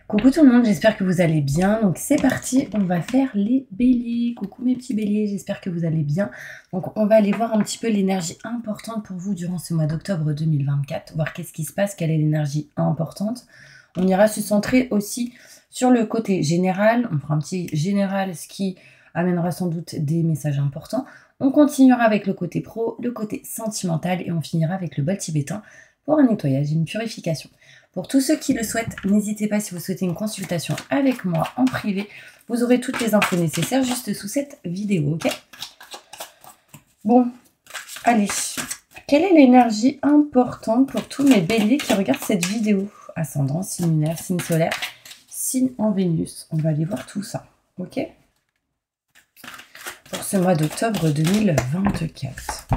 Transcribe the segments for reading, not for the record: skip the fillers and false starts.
Coucou tout le monde, j'espère que vous allez bien. Donc c'est parti, on va faire les béliers. Coucou mes petits béliers, j'espère que vous allez bien. Donc on va aller voir un petit peu l'énergie importante pour vous durant ce mois d'octobre 2024. Voir qu'est-ce qui se passe, quelle est l'énergie importante. On ira se centrer aussi sur le côté général. On fera un petit général, ce qui amènera sans doute des messages importants. On continuera avec le côté pro, le côté sentimental et on finira avec le bol tibétain pour un nettoyage et une purification. Pour tous ceux qui le souhaitent, n'hésitez pas si vous souhaitez une consultation avec moi en privé. Vous aurez toutes les infos nécessaires juste sous cette vidéo, ok? Bon, allez. Quelle est l'énergie importante pour tous mes béliers qui regardent cette vidéo? Ascendant, signe lunaire, signe solaire, signe en Vénus. On va aller voir tout ça, ok? Pour ce mois d'octobre 2024.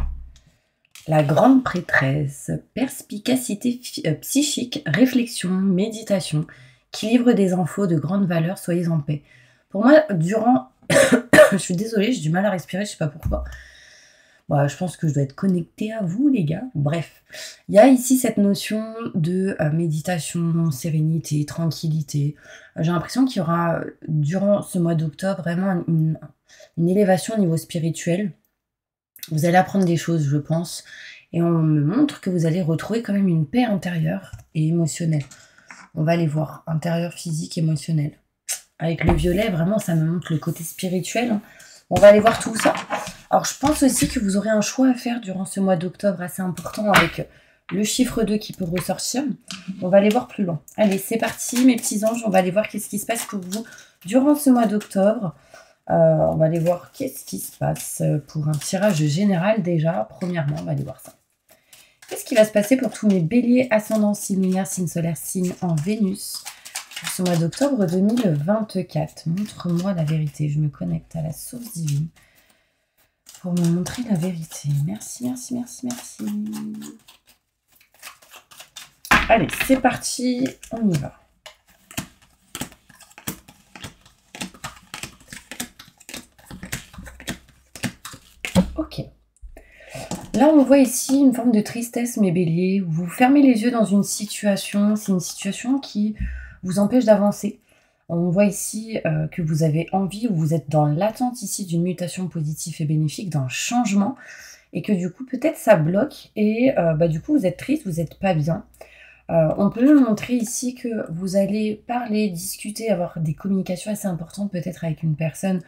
La grande prêtresse, perspicacité psychique, réflexion, méditation, qui livre des infos de grande valeur, soyez en paix. Pour moi, durant... je suis désolée, j'ai du mal à respirer, je sais pas pourquoi. Bon, je pense que je dois être connectée à vous, les gars. Bref, il y a ici cette notion de méditation, sérénité, tranquillité. J'ai l'impression qu'il y aura, durant ce mois d'octobre, vraiment une élévation au niveau spirituel. Vous allez apprendre des choses, je pense, et on me montre que vous allez retrouver quand même une paix intérieure et émotionnelle. On va aller voir, intérieur, physique, émotionnel. Avec le violet, vraiment, ça me montre le côté spirituel. On va aller voir tout ça. Alors, je pense aussi que vous aurez un choix à faire durant ce mois d'octobre assez important avec le chiffre 2 qui peut ressortir. On va aller voir plus loin. Allez, c'est parti, mes petits anges. On va aller voir qu'est-ce qui se passe pour vous durant ce mois d'octobre. On va aller voir qu'est-ce qui se passe pour un tirage général déjà. Premièrement, on va aller voir ça. Qu'est-ce qui va se passer pour tous mes béliers, ascendant, signe lunaire, signe solaire, signe en Vénus pour ce mois d'octobre 2024? Montre-moi la vérité. Je me connecte à la source divine pour me montrer la vérité. Merci, merci, merci, merci. Allez, c'est parti. On y va. Ok. Là, on voit ici une forme de tristesse, mes béliers. Vous fermez les yeux dans une situation. C'est une situation qui vous empêche d'avancer. On voit ici que vous avez envie ou vous êtes dans l'attente ici d'une mutation positive et bénéfique, d'un changement. Et que du coup, peut-être ça bloque. Et du coup, vous êtes triste, vous n'êtes pas bien. On peut me montrer ici que vous allez parler, discuter, avoir des communications assez importantes peut-être avec une personne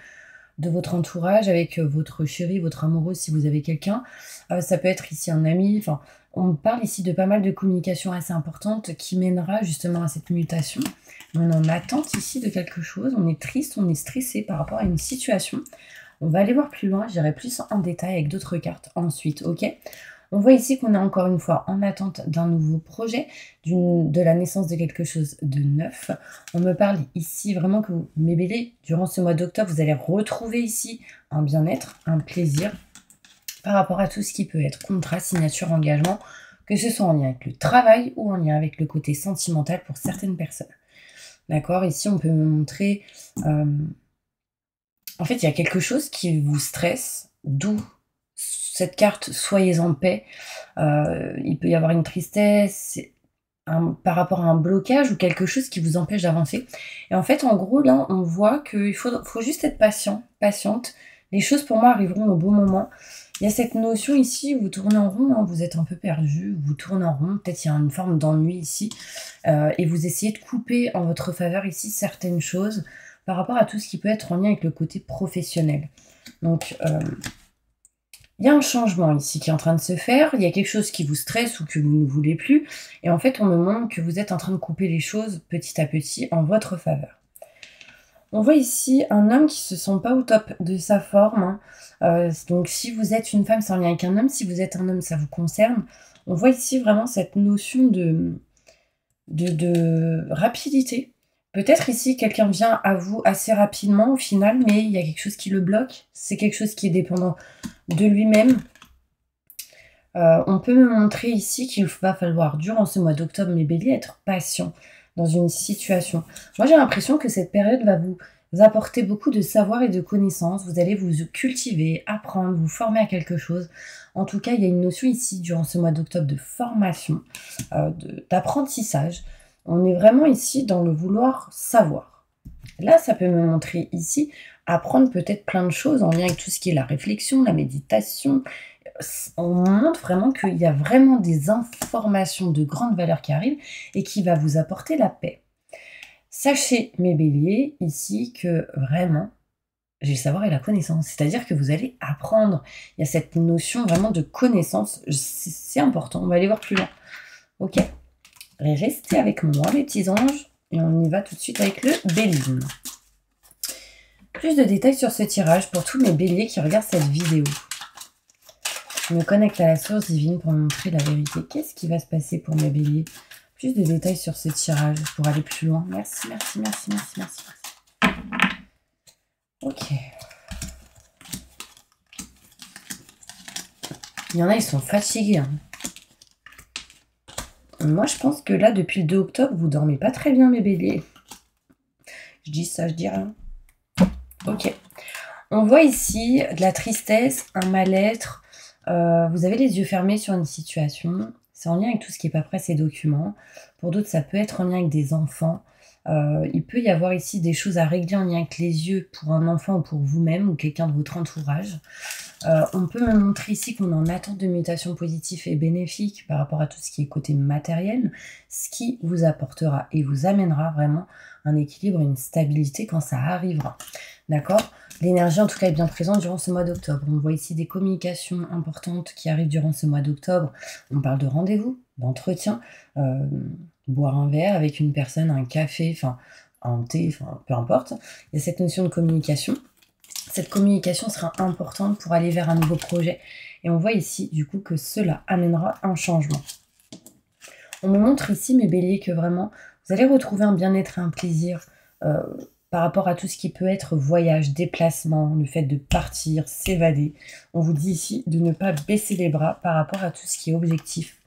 de votre entourage, avec votre chéri, votre amoureux si vous avez quelqu'un. Ça peut être ici un ami. Enfin, on parle ici de pas mal de communications assez importantes qui mènera justement à cette mutation. On est en attente ici de quelque chose. On est triste, on est stressé par rapport à une situation. On va aller voir plus loin. J'irai plus en détail avec d'autres cartes ensuite, ok? On voit ici qu'on est encore une fois en attente d'un nouveau projet, de la naissance de quelque chose de neuf. On me parle ici vraiment que mes béliers, durant ce mois d'octobre, vous allez retrouver ici un bien-être, un plaisir par rapport à tout ce qui peut être contrat, signature, engagement, que ce soit en lien avec le travail ou en lien avec le côté sentimental pour certaines personnes. D'accord? Ici, on peut me montrer... en fait, il y a quelque chose qui vous stresse, d'où cette carte, soyez en paix. Il peut y avoir une tristesse par rapport à un blocage ou quelque chose qui vous empêche d'avancer. Et en fait, en gros, là, on voit qu'il faut juste être patient, patiente. Les choses, pour moi, arriveront au bon moment. Il y a cette notion ici où vous tournez en rond, hein, vous êtes un peu perdu, vous tournez en rond, peut-être il y a une forme d'ennui ici, et vous essayez de couper en votre faveur ici certaines choses par rapport à tout ce qui peut être en lien avec le côté professionnel. Donc, il y a un changement ici qui est en train de se faire, il y a quelque chose qui vous stresse ou que vous ne voulez plus, et en fait on me montre que vous êtes en train de couper les choses petit à petit en votre faveur. On voit ici un homme qui se sent pas au top de sa forme, hein. Donc si vous êtes une femme, c'est en lien avec un homme, si vous êtes un homme, ça vous concerne. On voit ici vraiment cette notion de rapidité. Peut-être ici, quelqu'un vient à vous assez rapidement au final, mais il y a quelque chose qui le bloque. C'est quelque chose qui est dépendant de lui-même. On peut me montrer ici qu'il va falloir, durant ce mois d'octobre, mes béliers, être patient dans une situation. Moi, j'ai l'impression que cette période va vous apporter beaucoup de savoir et de connaissances. Vous allez vous cultiver, apprendre, vous former à quelque chose. En tout cas, il y a une notion ici, durant ce mois d'octobre, de formation, d'apprentissage. On est vraiment ici dans le vouloir savoir. Là, ça peut me montrer ici apprendre peut-être plein de choses en lien avec tout ce qui est la réflexion, la méditation. On montre vraiment qu'il y a vraiment des informations de grande valeur qui arrivent et qui va vous apporter la paix. Sachez, mes béliers, ici, que vraiment, j'ai le savoir et la connaissance. C'est-à-dire que vous allez apprendre. Il y a cette notion vraiment de connaissance. C'est important. On va aller voir plus loin. Ok. Restez avec moi, mes petits anges. Et on y va tout de suite avec le Béline. Plus de détails sur ce tirage pour tous mes béliers qui regardent cette vidéo. Je me connecte à la source divine pour montrer la vérité. Qu'est-ce qui va se passer pour mes béliers? Plus de détails sur ce tirage pour aller plus loin. Merci, merci, merci, merci, merci. Ok. Il y en a, ils sont fatigués. Hein. Moi, je pense que là, depuis le 2 octobre, vous dormez pas très bien, mes béliers. Je dis ça, je dis rien. Ok. On voit ici de la tristesse, un mal-être. Vous avez les yeux fermés sur une situation. C'est en lien avec tout ce qui est paperasse et documents. Pour d'autres, ça peut être en lien avec des enfants. Il peut y avoir ici des choses à régler en lien avec les yeux pour un enfant ou pour vous-même ou quelqu'un de votre entourage. On peut me montrer ici qu'on est en attente de mutation positive et bénéfique par rapport à tout ce qui est côté matériel, ce qui vous apportera et vous amènera vraiment un équilibre et une stabilité quand ça arrivera. D'accord? L'énergie en tout cas est bien présente durant ce mois d'octobre. On voit ici des communications importantes qui arrivent durant ce mois d'octobre. On parle de rendez-vous, d'entretien, boire un verre avec une personne, un café, enfin un thé, enfin peu importe. Il y a cette notion de communication. Cette communication sera importante pour aller vers un nouveau projet. Et on voit ici du coup que cela amènera un changement. On me montre ici, mes béliers, que vraiment vous allez retrouver un bien-être et un plaisir par rapport à tout ce qui peut être voyage, déplacement, le fait de partir, s'évader. On vous dit ici de ne pas baisser les bras par rapport à tout ce qui est objectif.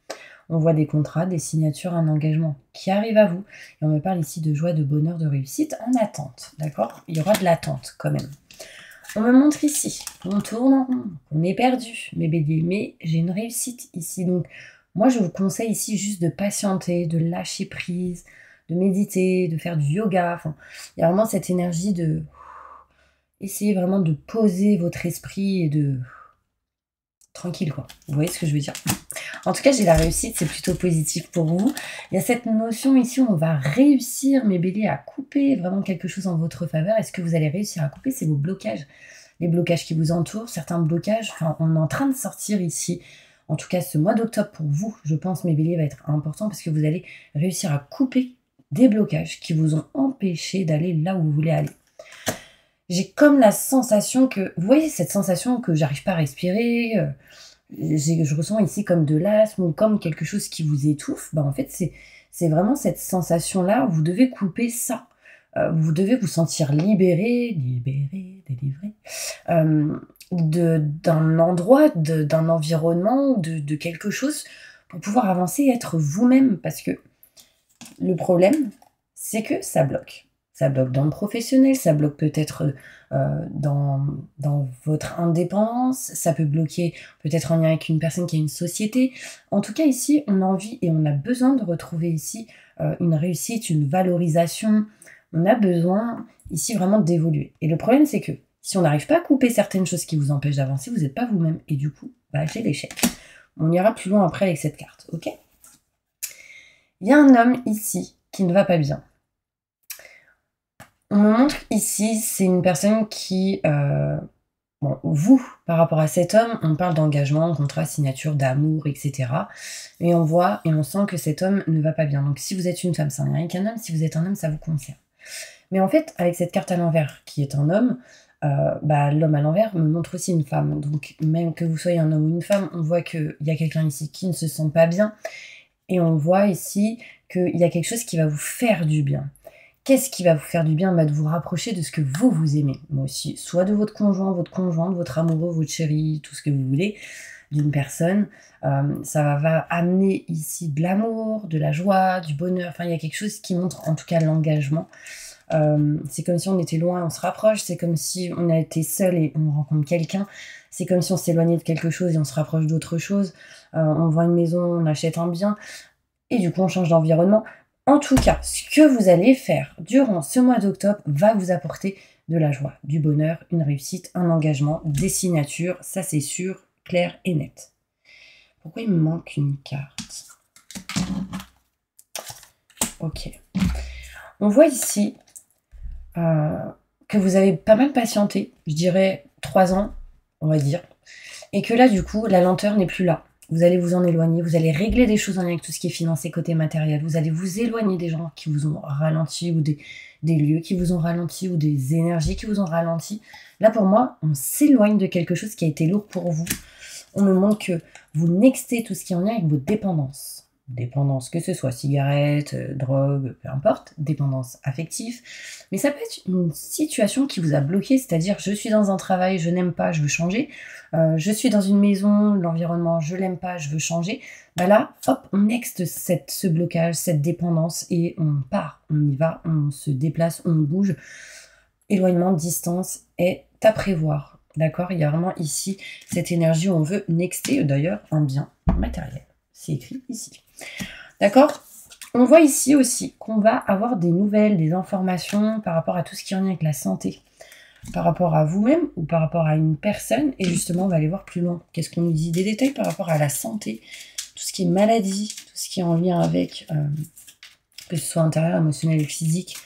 On voit des contrats, des signatures, un engagement qui arrive à vous. Et on me parle ici de joie, de bonheur, de réussite en attente. D'accord? Il y aura de l'attente quand même. On me montre ici qu'on tourne en rond, qu'on est perdu, mes béliers. Mais j'ai une réussite ici. Donc moi, je vous conseille ici juste de patienter, de lâcher prise, de méditer, de faire du yoga. Enfin, il y a vraiment cette énergie de essayer vraiment de poser votre esprit et de tranquille quoi. Vous voyez ce que je veux dire? En tout cas, j'ai la réussite, c'est plutôt positif pour vous. Il y a cette notion ici où on va réussir, mes béliers, à couper vraiment quelque chose en votre faveur. Est-ce que vous allez réussir à couper? C'est vos blocages. Les blocages qui vous entourent, certains blocages. Enfin, on est en train de sortir ici. En tout cas, ce mois d'octobre pour vous, je pense, mes béliers, va être important parce que vous allez réussir à couper des blocages qui vous ont empêché d'aller là où vous voulez aller. J'ai comme la sensation que, vous voyez cette sensation que j'arrive pas à respirer, je ressens ici comme de l'asthme ou comme quelque chose qui vous étouffe. Ben, en fait, c'est vraiment cette sensation-là, vous devez couper ça. Vous devez vous sentir libéré, délivré, d'un endroit, d'un environnement, de quelque chose pour pouvoir avancer et être vous-même. Parce que le problème, c'est que ça bloque. Ça bloque dans le professionnel, ça bloque peut-être dans votre indépendance, ça peut bloquer peut-être en lien avec une personne qui a une société. En tout cas, ici, on a envie et on a besoin de retrouver ici une réussite, une valorisation. On a besoin ici vraiment d'évoluer. Et le problème, c'est que si on n'arrive pas à couper certaines choses qui vous empêchent d'avancer, vous n'êtes pas vous-même. Et du coup, bah, j'ai l'échec. On ira plus loin après avec cette carte, ok? Il y a un homme ici qui ne va pas bien. On me montre ici, c'est une personne qui... bon, vous, par rapport à cet homme, on parle d'engagement, contrat, signature, d'amour, etc. Et on voit et on sent que cet homme ne va pas bien. Donc si vous êtes une femme, ça n'a rien qu'un homme. Si vous êtes un homme, ça vous concerne. Mais en fait, avec cette carte à l'envers, qui est un homme, bah, l'homme à l'envers me montre aussi une femme. Donc même que vous soyez un homme ou une femme, on voit qu'il y a quelqu'un ici qui ne se sent pas bien. Et on voit ici qu'il y a quelque chose qui va vous faire du bien. Qu'est-ce qui va vous faire du bien? De vous rapprocher de ce que vous aimez. Moi aussi, soit de votre conjoint, votre conjointe, votre amoureux, votre chéri, tout ce que vous voulez, d'une personne. Ça va amener ici de l'amour, de la joie, du bonheur. Enfin, il y a quelque chose qui montre en tout cas l'engagement. C'est comme si on était loin, on se rapproche. C'est comme si on a été seul et on rencontre quelqu'un. C'est comme si on s'éloignait de quelque chose et on se rapproche d'autre chose. On vend une maison, on achète un bien. Et du coup, on change d'environnement. En tout cas, ce que vous allez faire durant ce mois d'octobre va vous apporter de la joie, du bonheur, une réussite, un engagement, des signatures, ça c'est sûr, clair et net. Pourquoi il me manque une carte? Ok. On voit ici que vous avez pas mal patienté, je dirais 3 ans, on va dire, et que là, du coup, la lenteur n'est plus là. Vous allez vous en éloigner, vous allez régler des choses en lien avec tout ce qui est financé côté matériel, vous allez vous éloigner des gens qui vous ont ralenti ou des lieux qui vous ont ralenti ou des énergies qui vous ont ralenti. Là, pour moi, on s'éloigne de quelque chose qui a été lourd pour vous. On me montre que vous nextez tout ce qui est en lien avec vos dépendances. Dépendance, que ce soit cigarette, drogue, peu importe, dépendance affective. Mais ça peut être une situation qui vous a bloqué, c'est-à-dire je suis dans un travail, je n'aime pas, je veux changer. Je suis dans une maison, l'environnement, je l'aime pas, je veux changer. Bah là, hop, on nexte ce blocage, cette dépendance et on part, on y va, on se déplace, on bouge. Éloignement, distance est à prévoir. D'accord? Il y a vraiment ici cette énergie où on veut nexter, d'ailleurs, un bien matériel. C'est écrit ici. D'accord? On voit ici aussi qu'on va avoir des nouvelles, des informations par rapport à tout ce qui est en lien avec la santé, par rapport à vous-même ou par rapport à une personne. Et justement, on va aller voir plus loin. Qu'est-ce qu'on nous dit? Des détails par rapport à la santé, tout ce qui est maladie, tout ce qui est en lien avec, que ce soit intérieur, émotionnel et physique,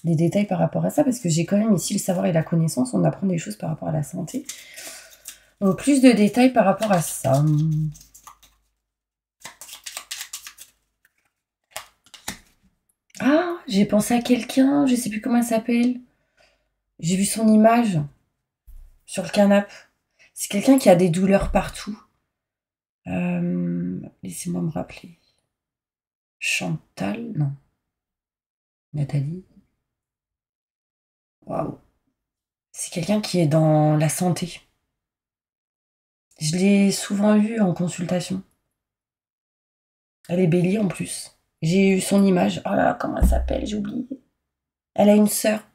des détails par rapport à ça, parce que j'ai quand même ici le savoir et la connaissance, on apprend des choses par rapport à la santé. Donc, plus de détails par rapport à ça. Ah, j'ai pensé à quelqu'un, je sais plus comment elle s'appelle. J'ai vu son image sur le canapé. C'est quelqu'un qui a des douleurs partout. Laissez-moi me rappeler. Chantal? Non. Nathalie? Waouh. C'est quelqu'un qui est dans la santé. Je l'ai souvent vue en consultation. Elle est bélier en plus. J'ai eu son image. Oh là là, comment elle s'appelle? J'ai oublié. Elle a une sœur.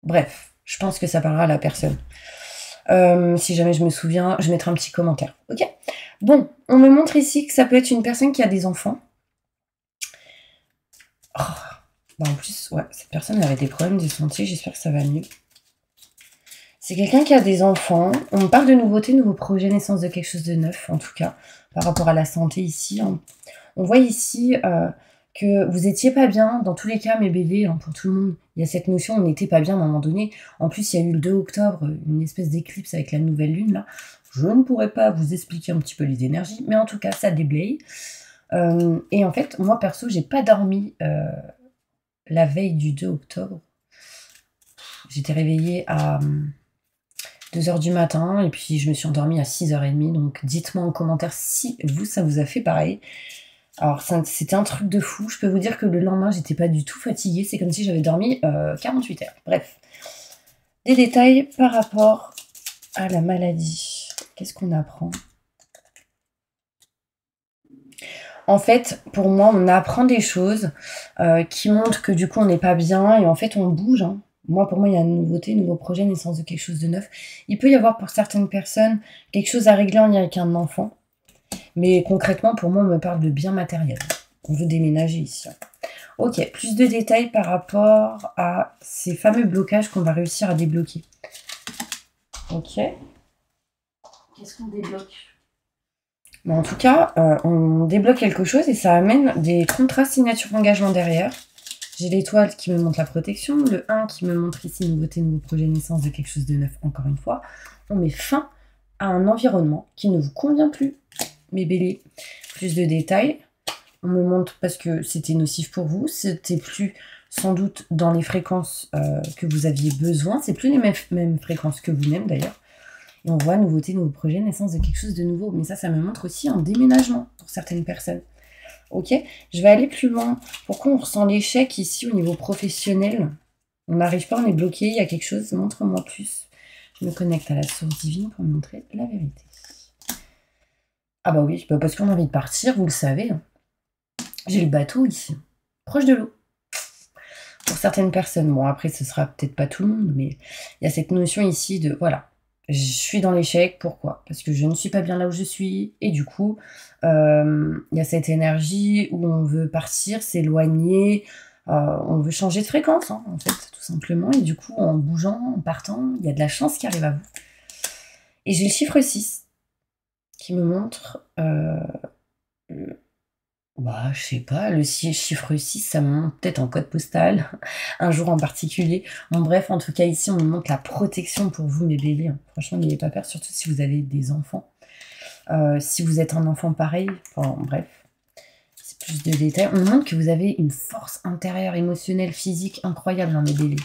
Bref, je pense que ça parlera à la personne. Si jamais je me souviens, je mettrai un petit commentaire. Ok? Bon, on me montre ici que ça peut être une personne qui a des enfants. Oh, bah en plus, ouais, cette personne avait des problèmes de santé. J'espère que ça va mieux. C'est quelqu'un qui a des enfants. On me parle de nouveautés, nouveaux projets, naissance de quelque chose de neuf, en tout cas, par rapport à la santé ici. Hein. On voit ici que vous étiez pas bien. Dans tous les cas, mes bébés, hein, pour tout le monde, il y a cette notion, on n'était pas bien à un moment donné. En plus, il y a eu le 2 octobre, une espèce d'éclipse avec la nouvelle lune, là. Je ne pourrais pas vous expliquer un petit peu les énergies, mais en tout cas, ça déblaye. Et en fait, moi, perso, j'ai pas dormi la veille du 2 octobre. J'étais réveillée à 2h du matin, et puis je me suis endormie à 6h30. Donc, dites-moi en commentaire si vous, ça vous a fait pareil. Alors, c'était un truc de fou. Je peux vous dire que le lendemain, j'étais pas du tout fatiguée. C'est comme si j'avais dormi 48 heures. Bref. Des détails par rapport à la maladie. Qu'est-ce qu'on apprend? En fait, pour moi, on apprend des choses qui montrent que du coup, on n'est pas bien. Et en fait, on bouge. Hein. Moi, pour moi, il y a une nouveauté, un nouveau projet, naissance de quelque chose de neuf. Il peut y avoir pour certaines personnes quelque chose à régler en lien avec un enfant. Mais concrètement, pour moi, on me parle de bien matériel. On veut déménager ici. Ok, plus de détails par rapport à ces fameux blocages qu'on va réussir à débloquer. Ok. Qu'est-ce qu'on débloque? Mais en tout cas, on débloque quelque chose et ça amène des contrats signature engagement derrière. J'ai l'étoile qui me montre la protection, le 1 qui me montre ici nouveauté, nouveau projet, naissance de quelque chose de neuf, encore une fois. On met fin à un environnement qui ne vous convient plus. Mes béliers, plus de détails. On me montre parce que c'était nocif pour vous, c'était plus sans doute dans les fréquences que vous aviez besoin, c'est plus les mêmes fréquences que vous-même d'ailleurs. Et on voit nouveauté, nouveau projet, naissance de quelque chose de nouveau. Mais ça me montre aussi un déménagement pour certaines personnes. Ok, je vais aller plus loin. Pourquoi on ressent l'échec ici au niveau professionnel? On n'arrive pas, on est bloqué, il y a quelque chose, montre-moi plus. Je me connecte à la source divine pour me montrer la vérité. Ah bah oui, parce qu'on a envie de partir, vous le savez. J'ai le bateau ici, proche de l'eau. Pour certaines personnes, bon après ce sera peut-être pas tout le monde, mais il y a cette notion ici de, voilà, Je suis dans l'échec. Pourquoi? Parce que je ne suis pas bien là où je suis. Et du coup, il y a cette énergie où on veut partir, s'éloigner, on veut changer de fréquence, hein, en fait, tout simplement. Et du coup, en bougeant, en partant, il y a de la chance qui arrive à vous. Et j'ai le chiffre 6 qui me montre... bah, je sais pas, le chiffre 6, ça me montre peut-être un code postal, un jour en particulier. Bon, bref, en tout cas, ici, on me montre la protection pour vous, mes béliers. Franchement, n'ayez pas peur, surtout si vous avez des enfants. Si vous êtes un enfant pareil, enfin, bref, c'est plus de détails. On me montre que vous avez une force intérieure, émotionnelle, physique incroyable, hein, mes béliers.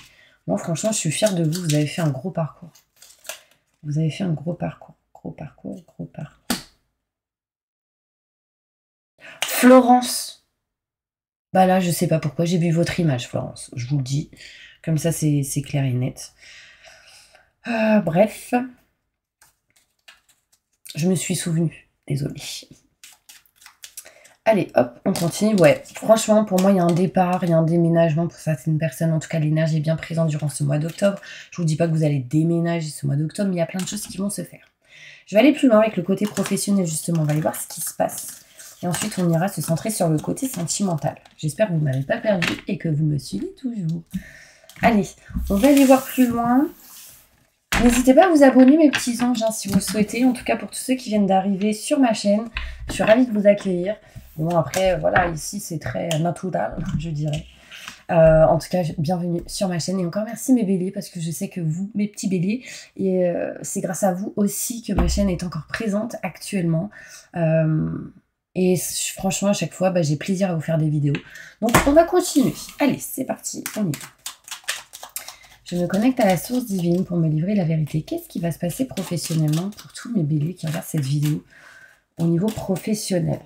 Moi, franchement, je suis fière de vous. Vous avez fait un gros parcours. Vous avez fait un gros parcours. Gros parcours, gros parcours. Florence. Bah là, je sais pas pourquoi, j'ai vu votre image, Florence. Je vous le dis. Comme ça, c'est clair et net. Bref. Je me suis souvenue. Désolée. Allez, hop, on continue. Ouais, franchement, pour moi, il y a un départ, il y a un déménagement pour certaines personnes. En tout cas, l'énergie est bien présente durant ce mois d'octobre. Je vous dis pas que vous allez déménager ce mois d'octobre, mais il y a plein de choses qui vont se faire. Je vais aller plus loin avec le côté professionnel, justement. On va aller voir ce qui se passe. Et ensuite, on ira se centrer sur le côté sentimental. J'espère que vous ne m'avez pas perdu et que vous me suivez toujours. Allez, on va aller voir plus loin. N'hésitez pas à vous abonner, mes petits anges, hein, si vous le souhaitez. En tout cas, pour tous ceux qui viennent d'arriver sur ma chaîne, je suis ravie de vous accueillir. Bon, après, voilà, ici, c'est très natural, je dirais. En tout cas, bienvenue sur ma chaîne. Et encore merci, mes béliers, parce que je sais que vous, mes petits béliers, et c'est grâce à vous aussi que ma chaîne est encore présente actuellement. Et franchement, à chaque fois, bah, j'ai plaisir à vous faire des vidéos. Donc, on va continuer. Allez, c'est parti, on y va. Je me connecte à la source divine pour me livrer la vérité. Qu'est-ce qui va se passer professionnellement pour tous mes béliers qui regardent cette vidéo au niveau professionnel?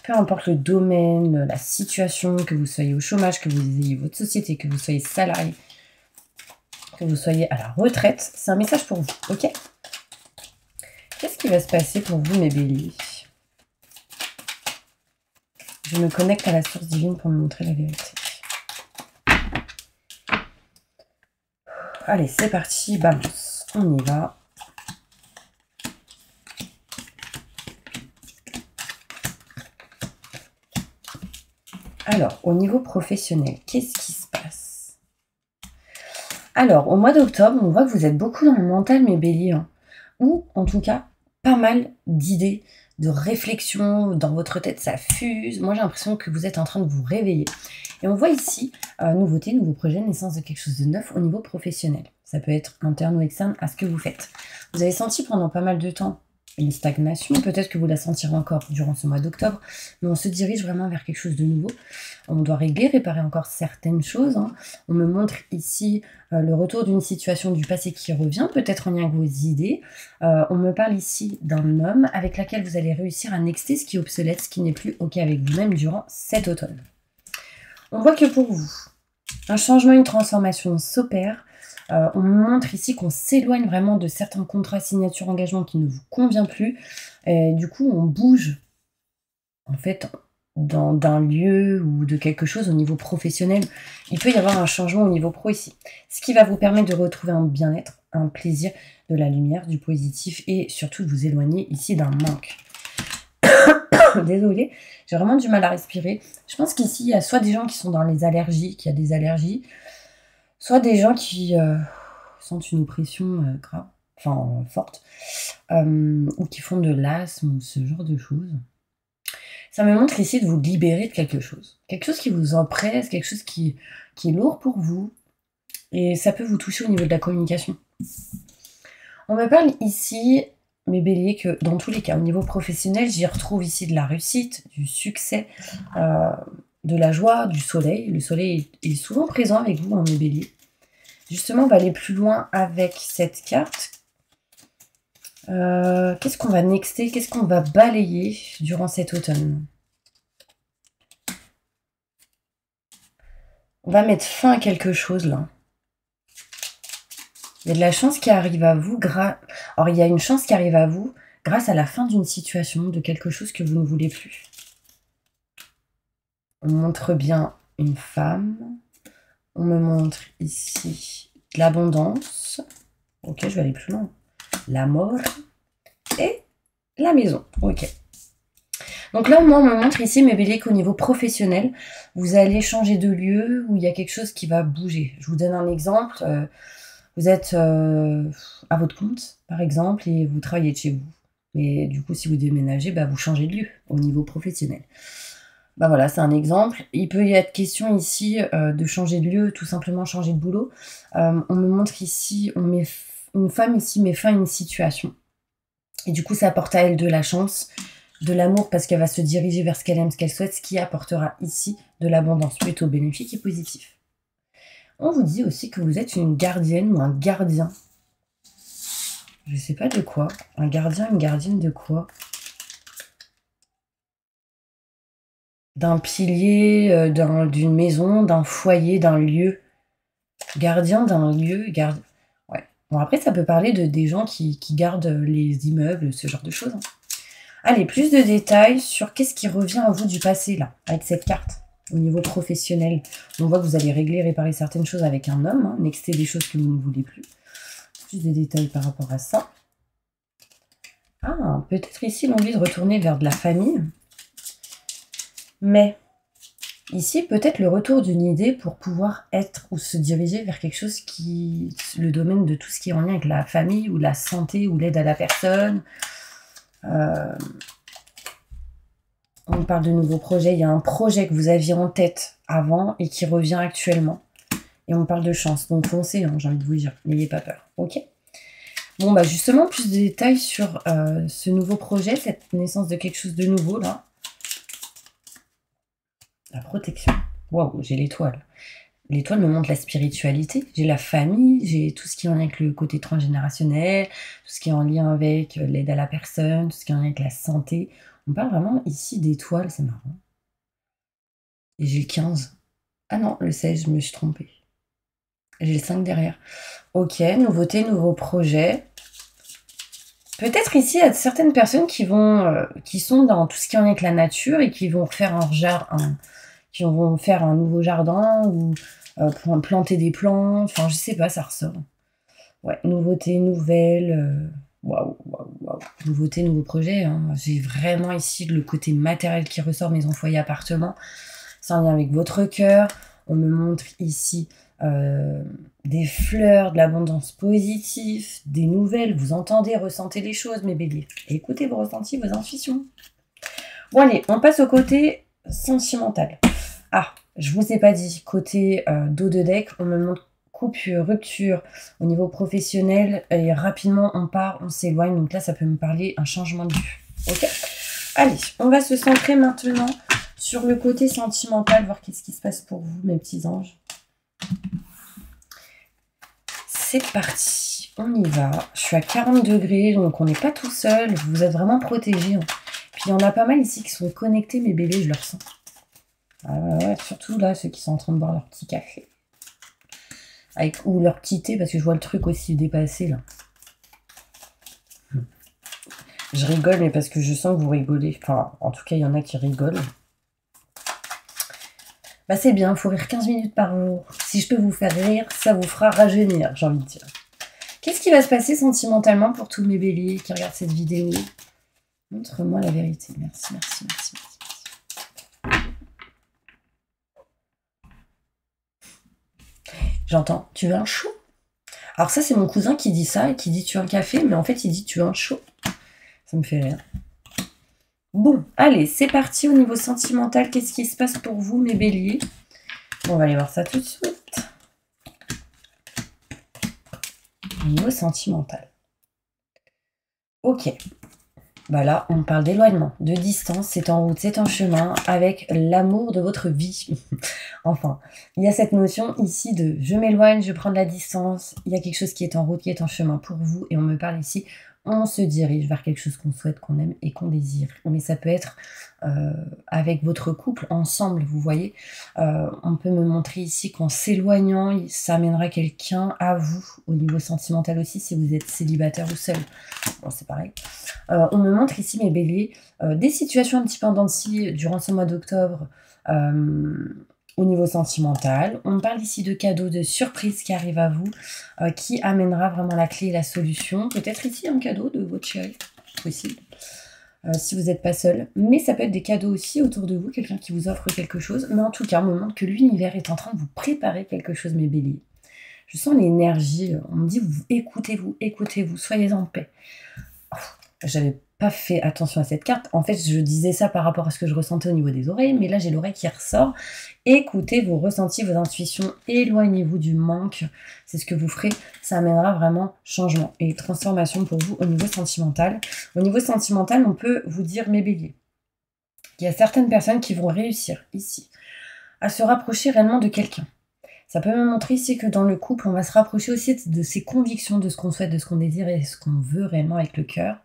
Peu importe le domaine, la situation, que vous soyez au chômage, que vous ayez votre société, que vous soyez salarié, que vous soyez à la retraite, c'est un message pour vous, ok? Qu'est-ce qui va se passer pour vous, mes béliers? Je me connecte à la source divine pour me montrer la vérité. Allez, c'est parti, balance. On y va. Alors, au niveau professionnel, qu'est-ce qui se passe? Alors, au mois d'octobre, on voit que vous êtes beaucoup dans le mental, mes béliers. Hein, ou, en tout cas, pas mal d'idées, de réflexions dans votre tête, ça fuse. Moi, j'ai l'impression que vous êtes en train de vous réveiller. Et on voit ici, nouveauté, nouveau projet, naissance de quelque chose de neuf au niveau professionnel. Ça peut être interne ou externe à ce que vous faites. Vous avez senti pendant pas mal de temps une stagnation, peut-être que vous la sentirez encore durant ce mois d'octobre, mais on se dirige vraiment vers quelque chose de nouveau. On doit régler, réparer encore certaines choses. Hein. On me montre ici le retour d'une situation du passé qui revient, peut-être en lien avec vos idées. On me parle ici d'un homme avec lequel vous allez réussir à nexter ce qui est obsolète, ce qui n'est plus OK avec vous-même durant cet automne. On voit que pour vous, un changement, une transformation s'opère. On me montre ici qu'on s'éloigne vraiment de certains contrats, signatures, engagements qui ne vous conviennent plus. Et du coup, on bouge, en fait, d'un lieu ou de quelque chose au niveau professionnel. Il peut y avoir un changement au niveau pro ici. Ce qui va vous permettre de retrouver un bien-être, un plaisir, de la lumière, du positif et surtout de vous éloigner ici d'un manque. Désolée, j'ai vraiment du mal à respirer. Je pense qu'ici, il y a soit des gens qui sont dans les allergies, qui a des allergies, soit des gens qui sentent une oppression grave, enfin forte, ou qui font de l'asthme ou ce genre de choses. Ça me montre ici de vous libérer de quelque chose. Quelque chose qui vous oppresse, quelque chose qui est lourd pour vous. Et ça peut vous toucher au niveau de la communication. On me parle ici, mes béliers, que dans tous les cas, au niveau professionnel, j'y retrouve ici de la réussite, du succès, de la joie, du soleil. Le soleil est souvent présent avec vous, hein, mes béliers. Justement, on va aller plus loin avec cette carte. Qu'est-ce qu'on va nexter? Qu'est-ce qu'on va balayer durant cet automne? On va mettre fin à quelque chose, là. Il y a de la chance qui arrive à vous. Alors, il y a une chance qui arrive à vous grâce à la fin d'une situation, de quelque chose que vous ne voulez plus. On montre bien une femme. On me montre ici de l'abondance. Ok, je vais aller plus loin. la mort et la maison. Ok. Donc là, moi, on me montre ici, mes béliers, qu'au niveau professionnel, vous allez changer de lieu où il y a quelque chose qui va bouger. Je vous donne un exemple. Vous êtes à votre compte, par exemple, et vous travaillez de chez vous. Et du coup, si vous déménagez, bah, vous changez de lieu au niveau professionnel. Bah voilà, c'est un exemple. Il peut y être question ici de changer de lieu, tout simplement changer de boulot. On me montre ici, une femme ici met fin à une situation. Et du coup, ça apporte à elle de la chance, de l'amour, parce qu'elle va se diriger vers ce qu'elle aime, ce qu'elle souhaite, ce qui apportera ici de l'abondance plutôt bénéfique et positif. On vous dit aussi que vous êtes une gardienne ou un gardien. Je sais pas de quoi. Un gardien, une gardienne de quoi? D'un pilier, d'une maison, d'un foyer, d'un lieu. Gardien d'un lieu, ouais. Bon, après, ça peut parler des gens qui gardent les immeubles, ce genre de choses. Hein. Allez, plus de détails sur qu'est-ce qui revient à vous du passé, là, avec cette carte, au niveau professionnel. On voit que vous allez régler, réparer certaines choses avec un homme, hein, nexter des choses que vous ne voulez plus. Plus de détails par rapport à ça. Ah, peut-être ici l'envie de retourner vers de la famille. Mais ici, peut-être le retour d'une idée pour pouvoir être ou se diriger vers quelque chose qui... le domaine de tout ce qui est en lien avec la famille ou la santé ou l'aide à la personne. On parle de nouveaux projets. Il y a un projet que vous aviez en tête avant et qui revient actuellement. Et on parle de chance. Donc foncez, hein, j'ai envie de vous dire. N'ayez pas peur. Ok ? Bon, bah justement, plus de détails sur ce nouveau projet, cette naissance de quelque chose de nouveau, là. La protection. Waouh, j'ai l'étoile. L'étoile me montre la spiritualité. J'ai la famille, j'ai tout ce qui est en lien avec le côté transgénérationnel, tout ce qui est en lien avec l'aide à la personne, tout ce qui est en lien avec la santé. On parle vraiment ici d'étoiles, c'est marrant. Et j'ai le 15. Ah non, le 16, je me suis trompée. J'ai le 5 derrière. Ok, nouveauté, nouveau projet. Peut-être ici, il y a certaines personnes qui sont dans tout ce qui est en lien avec la nature et qui vont faire qui vont faire un nouveau jardin ou planter des plantes. Enfin, je sais pas, ça ressort. Ouais, nouveauté, nouvelle. Waouh, waouh, waouh. Nouveauté, nouveau projet. Hein. J'ai vraiment ici le côté matériel qui ressort, maison, foyer, appartement. C'est en lien avec votre cœur. On me montre ici des fleurs, de l'abondance positive, des nouvelles. Vous entendez, ressentez les choses, mes béliers. Écoutez vos ressentis, vos intuitions. Bon, allez, on passe au côté sentimental. Ah, je vous ai pas dit, côté dos de deck, on me montre coupure, rupture au niveau professionnel et rapidement on part, on s'éloigne. Donc là, ça peut me parler un changement de vue. Ok ? Allez, on va se centrer maintenant sur le côté sentimental, voir qu'est-ce qui se passe pour vous, mes petits anges. C'est parti, on y va. Je suis à 40 degrés, donc on n'est pas tout seul. Vous êtes vraiment protégés. Hein. Puis il y en a pas mal ici qui sont connectés, mes bébés, je le ressens. Ouais, surtout là, ceux qui sont en train de boire leur petit café. Ou leur petit thé, parce que je vois le truc aussi dépasser, là. Je rigole, mais parce que je sens que vous rigolez. Enfin, en tout cas, il y en a qui rigolent. Bah c'est bien, il faut rire 15 minutes par jour. Si je peux vous faire rire, ça vous fera rajeunir, j'ai envie de dire. Qu'est-ce qui va se passer sentimentalement pour tous mes béliers qui regardent cette vidéo? Montre-moi la vérité. Merci, merci, merci, merci. J'entends, tu veux un chaud? Alors ça, c'est mon cousin qui dit ça, et qui dit tu veux un café, mais en fait, il dit tu veux un chaud. Ça me fait rire. Bon, allez, c'est parti au niveau sentimental. Qu'est-ce qui se passe pour vous, mes béliers? On va aller voir ça tout de suite. Au niveau sentimental. Ok. Bah là, on parle d'éloignement, de distance, c'est en route, c'est en chemin, avec l'amour de votre vie. Enfin, il y a cette notion ici de je m'éloigne, je prends de la distance, il y a quelque chose qui est en route, qui est en chemin pour vous, et on me parle ici, on se dirige vers quelque chose qu'on souhaite, qu'on aime et qu'on désire. Mais ça peut être avec votre couple, ensemble, vous voyez. On peut me montrer ici qu'en s'éloignant, ça amènera quelqu'un à vous, au niveau sentimental aussi, si vous êtes célibataire ou seul. Bon, c'est pareil. On me montre ici, mes béliers, des situations un petit peu en dents de scie durant ce mois d'octobre. au niveau sentimental. On parle ici de cadeaux, de surprises qui arrivent à vous, qui amènera vraiment la clé et la solution. Peut-être ici un cadeau de votre chéri, possible, si vous n'êtes pas seul. Mais ça peut être des cadeaux aussi autour de vous, quelqu'un qui vous offre quelque chose. Mais en tout cas, on me montre que l'univers est en train de vous préparer quelque chose, mes béliers. Je sens l'énergie, on me dit, écoutez-vous, écoutez-vous, soyez en paix. J'avais pas fait attention à cette carte. En fait, je disais ça par rapport à ce que je ressentais au niveau des oreilles, mais là, j'ai l'oreille qui ressort. Écoutez vos ressentis, vos intuitions, éloignez-vous du manque. C'est ce que vous ferez. Ça amènera vraiment changement et transformation pour vous au niveau sentimental. Au niveau sentimental, on peut vous dire, mes béliers, qu'il y a certaines personnes qui vont réussir ici à se rapprocher réellement de quelqu'un. Ça peut me montrer ici que dans le couple, on va se rapprocher aussi de ses convictions, de ce qu'on souhaite, de ce qu'on désire et de ce qu'on veut réellement avec le cœur.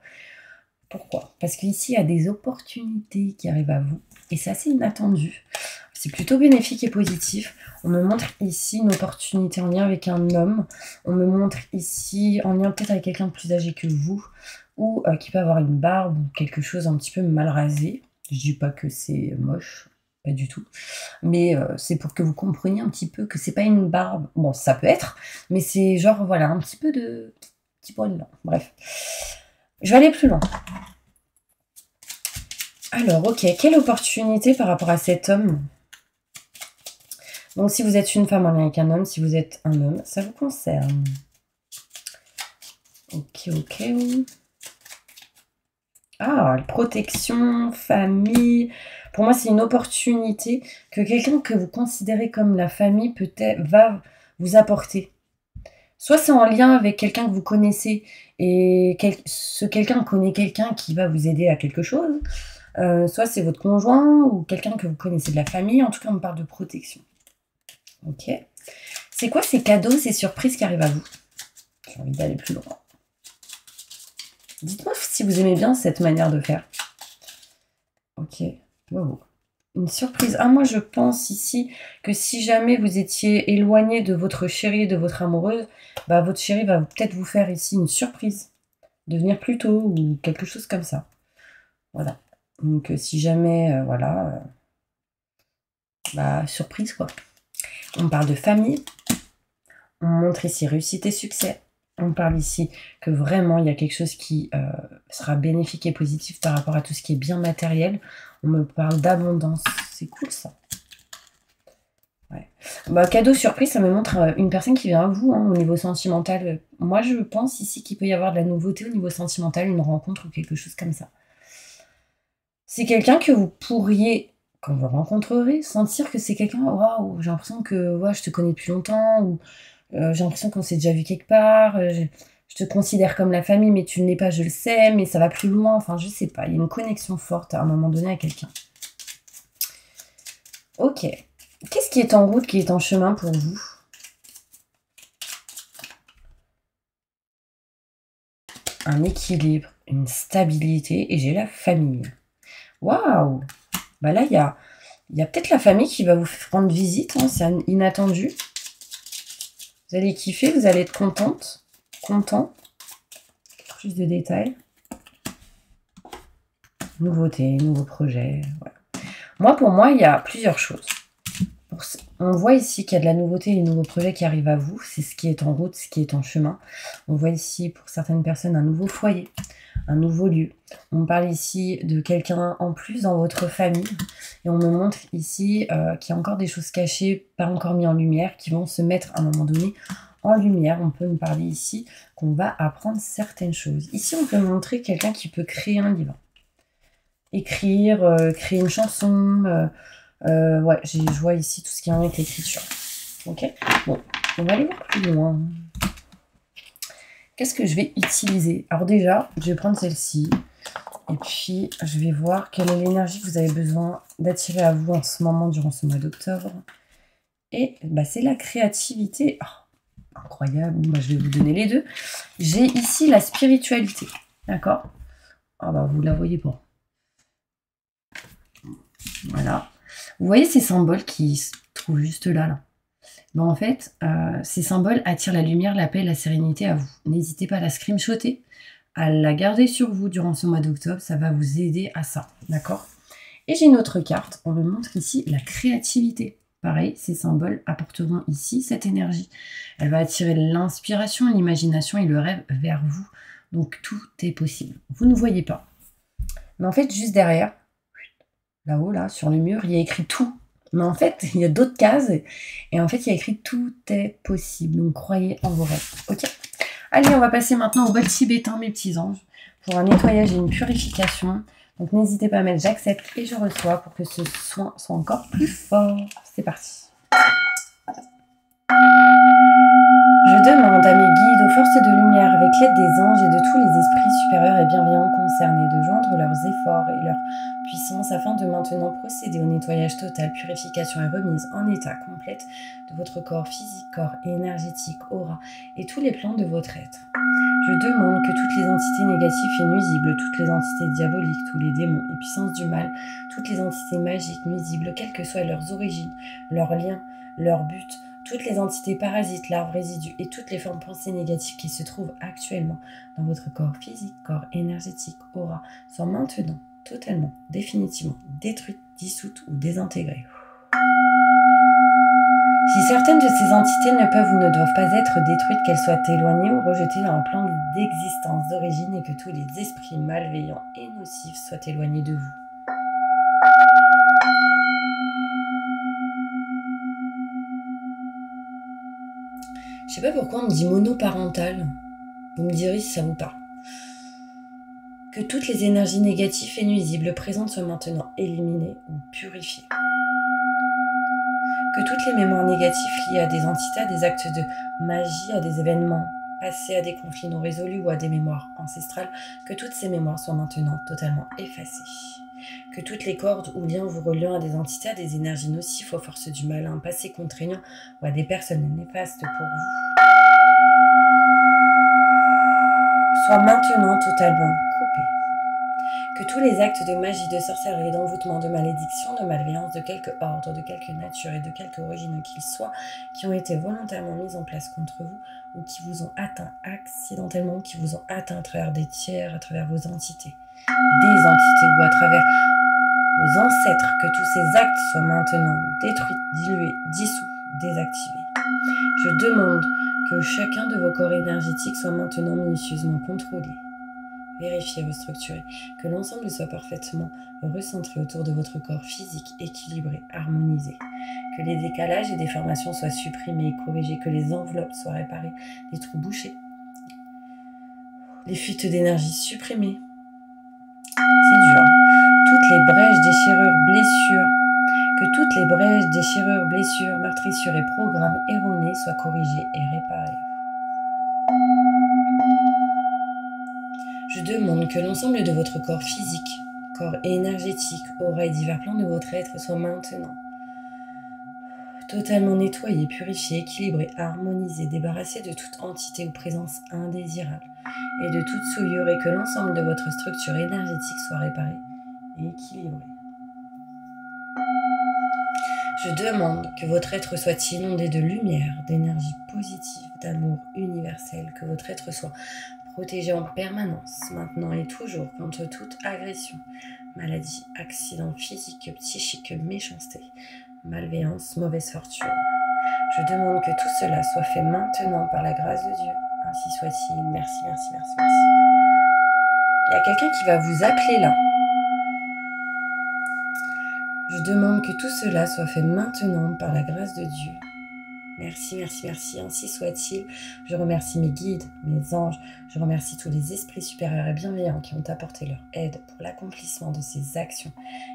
Pourquoi? Parce qu'ici, il y a des opportunités qui arrivent à vous. Et c'est assez inattendu. C'est plutôt bénéfique et positif. On me montre ici une opportunité en lien avec un homme. On me montre ici en lien peut-être avec quelqu'un de plus âgé que vous. Ou qui peut avoir une barbe ou quelque chose un petit peu mal rasé. Je dis pas que c'est moche. Pas du tout. Mais c'est pour que vous compreniez un petit peu que c'est pas une barbe. Bon, ça peut être. Mais c'est genre, voilà, un petit peu de... petit poil là. Bref. Je vais aller plus loin. Alors, ok, quelle opportunité par rapport à cet homme? Donc, si vous êtes une femme en lien avec un homme, si vous êtes un homme, ça vous concerne. Ok, ok. Ah, protection, famille. Pour moi, c'est une opportunité que quelqu'un que vous considérez comme la famille peut-être va vous apporter. Soit c'est en lien avec quelqu'un que vous connaissez et ce quelqu'un connaît quelqu'un qui va vous aider à quelque chose. Soit c'est votre conjoint ou quelqu'un que vous connaissez de la famille. En tout cas, on me parle de protection. Ok. C'est quoi ces cadeaux, ces surprises qui arrivent à vous? J'ai envie d'aller plus loin. Dites-moi si vous aimez bien cette manière de faire. Ok. Wow. Une surprise. Ah, moi, je pense ici que si jamais vous étiez éloigné de votre chéri, de votre amoureuse, bah, votre chéri va peut-être vous faire ici une surprise. De venir plus tôt ou quelque chose comme ça. Voilà. Donc, si jamais, voilà, bah, surprise, quoi. On parle de famille. On montre ici réussite et succès. On parle ici que vraiment, il y a quelque chose qui sera bénéfique et positif par rapport à tout ce qui est bien matériel. On me parle d'abondance. C'est cool, ça. Ouais. Bah, cadeau surprise, ça me montre une personne qui vient à vous au niveau sentimental. Moi, je pense ici qu'il peut y avoir de la nouveauté au niveau sentimental, une rencontre ou quelque chose comme ça. C'est quelqu'un que vous pourriez, quand vous rencontrerez, sentir que c'est quelqu'un, waouh, j'ai l'impression que ouais, je te connais depuis longtemps, ou j'ai l'impression qu'on s'est déjà vu quelque part, je te considère comme la famille, mais tu ne l'es pas, je le sais, mais ça va plus loin, enfin je sais pas, il y a une connexion forte à un moment donné à quelqu'un. Ok. Qu'est-ce qui est en route, qui est en chemin pour vous? Un équilibre, une stabilité, et j'ai la famille. Waouh! Bah là, il y a peut-être la famille qui va vous rendre visite, hein, c'est inattendu. Vous allez kiffer, vous allez être contente, content. Plus de détails. Nouveauté, nouveau projet. Voilà. Pour moi, il y a plusieurs choses. On voit ici qu'il y a de la nouveauté et de nouveaux projets qui arrivent à vous. C'est ce qui est en route, ce qui est en chemin. On voit ici, pour certaines personnes, un nouveau foyer, un nouveau lieu. On parle ici de quelqu'un en plus dans votre famille. Et on me montre ici qu'il y a encore des choses cachées, pas encore mises en lumière, qui vont se mettre à un moment donné en lumière. On peut me parler ici qu'on va apprendre certaines choses. Ici, on peut me montrer quelqu'un qui peut créer un livre. Écrire, créer une chanson. Ouais, je vois ici tout ce qui est en lien avec l'écriture. Ok. Bon, on va aller voir plus loin. Qu'est-ce que je vais utiliser? Alors déjà, je vais prendre celle-ci. Et puis, je vais voir quelle est l'énergie que vous avez besoin d'attirer à vous en ce moment, durant ce mois d'octobre. Et bah, c'est la créativité. Oh, incroyable. Moi, je vais vous donner les deux. J'ai ici la spiritualité. D'accord? Ah bah, vous la voyez pas. Voilà. Vous voyez ces symboles qui se trouvent juste là. Ben en fait, ces symboles attirent la lumière, la paix, la sérénité à vous. N'hésitez pas à la screenshotter, à la garder sur vous durant ce mois d'octobre. Ça va vous aider à ça, d'accord? Et j'ai une autre carte. On me montre ici la créativité. pareil, ces symboles apporteront ici cette énergie. Elle va attirer l'inspiration, l'imagination et le rêve vers vous. Donc tout est possible. Vous ne voyez pas. Mais en fait, juste derrière, là-haut, là, sur le mur, il y a écrit tout. Mais en fait, il y a d'autres cases. Et en fait, il y a écrit tout est possible. Donc croyez en vos rêves. Ok? Allez, on va passer maintenant au bol tibétain, mes petits anges, pour un nettoyage et une purification. Donc n'hésitez pas à mettre j'accepte et je reçois pour que ce soin soit encore plus fort. C'est parti. Je demande à mes guides, aux forces de lumière, avec l'aide des anges et de tous les esprits supérieurs et bienveillants concernés, de joindre leurs efforts et leur puissance afin de maintenant procéder au nettoyage total, purification et remise en état complète de votre corps physique, corps énergétique, aura et tous les plans de votre être. Je demande que toutes les entités négatives et nuisibles, toutes les entités diaboliques, tous les démons et puissances du mal, toutes les entités magiques, nuisibles, quelles que soient leurs origines, leurs liens, leur but, toutes les entités parasites, larves, résidus et toutes les formes pensées négatives qui se trouvent actuellement dans votre corps physique, corps énergétique, aura, soient maintenant totalement, définitivement détruites, dissoutes ou désintégrées. Si certaines de ces entités ne peuvent ou ne doivent pas être détruites, qu'elles soient éloignées ou rejetées dans leur plan d'existence d'origine et que tous les esprits malveillants et nocifs soient éloignés de vous. Je sais pas pourquoi on me dit monoparental. Vous me direz si ça vous parle. Que toutes les énergies négatives et nuisibles présentes soient maintenant éliminées ou purifiées. Que toutes les mémoires négatives liées à des entités, à des actes de magie, à des événements passés, à des conflits non résolus ou à des mémoires ancestrales, que toutes ces mémoires soient maintenant totalement effacées. Que toutes les cordes ou liens vous reliant à des entités, à des énergies nocives, aux forces du mal, à un passé contraignant ou à des personnes néfastes pour vous, soient maintenant totalement coupés. Que tous les actes de magie, de sorcellerie, d'envoûtement, de malédiction, de malveillance, de quelque ordre, de quelque nature et de quelque origine qu'ils soient, qui ont été volontairement mis en place contre vous ou qui vous ont atteint accidentellement, qui vous ont atteint à travers des tiers, à travers vos entités, des entités ou à travers vos ancêtres, que tous ces actes soient maintenant détruits, dilués, dissous, désactivés. Je demande que chacun de vos corps énergétiques soit maintenant minutieusement contrôlé, vérifié, restructuré, que l'ensemble soit parfaitement recentré autour de votre corps physique, équilibré, harmonisé, que les décalages et déformations soient supprimés et corrigés, que les enveloppes soient réparées, les trous bouchés, les fuites d'énergie supprimées. C'est dur. Toutes les brèches, déchirures, blessures, que toutes les brèches, déchirures, blessures, meurtrissures et programmes erronés soient corrigés et réparés. Je demande que l'ensemble de votre corps physique, corps énergétique, aura et divers plans de votre être soient maintenant totalement nettoyés, purifiés, équilibrés, harmonisés, débarrassés de toute entité ou présence indésirable et de toute souillure et que l'ensemble de votre structure énergétique soit réparé et équilibré. Je demande que votre être soit inondé de lumière, d'énergie positive, d'amour universel, que votre être soit protégé en permanence, maintenant et toujours, contre toute agression, maladie, accident physique, psychique, méchanceté, malveillance, mauvaise fortune. Je demande que tout cela soit fait maintenant par la grâce de Dieu. Ainsi soit-il. Merci, merci, merci, merci. Il y a quelqu'un qui va vous appeler là. Je demande que tout cela soit fait maintenant par la grâce de Dieu. Merci, merci, merci, ainsi soit-il. Je remercie mes guides, mes anges, je remercie tous les esprits supérieurs et bienveillants qui ont apporté leur aide pour l'accomplissement de ces actions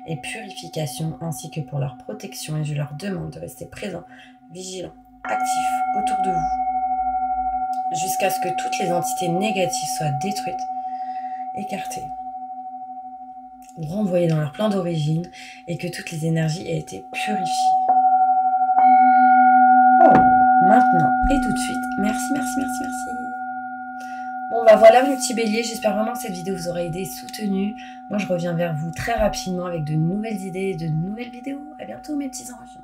et purifications, ainsi que pour leur protection, et je leur demande de rester présents, vigilants, actifs autour de vous, jusqu'à ce que toutes les entités négatives soient détruites, écartées, ou renvoyées dans leur plan d'origine, et que toutes les énergies aient été purifiées. Maintenant et tout de suite. Merci, merci, merci, merci. Bon, bah voilà mes petits béliers. J'espère vraiment que cette vidéo vous aura aidé, soutenu. Moi, je reviens vers vous très rapidement avec de nouvelles idées, de nouvelles vidéos. À bientôt mes petits anges.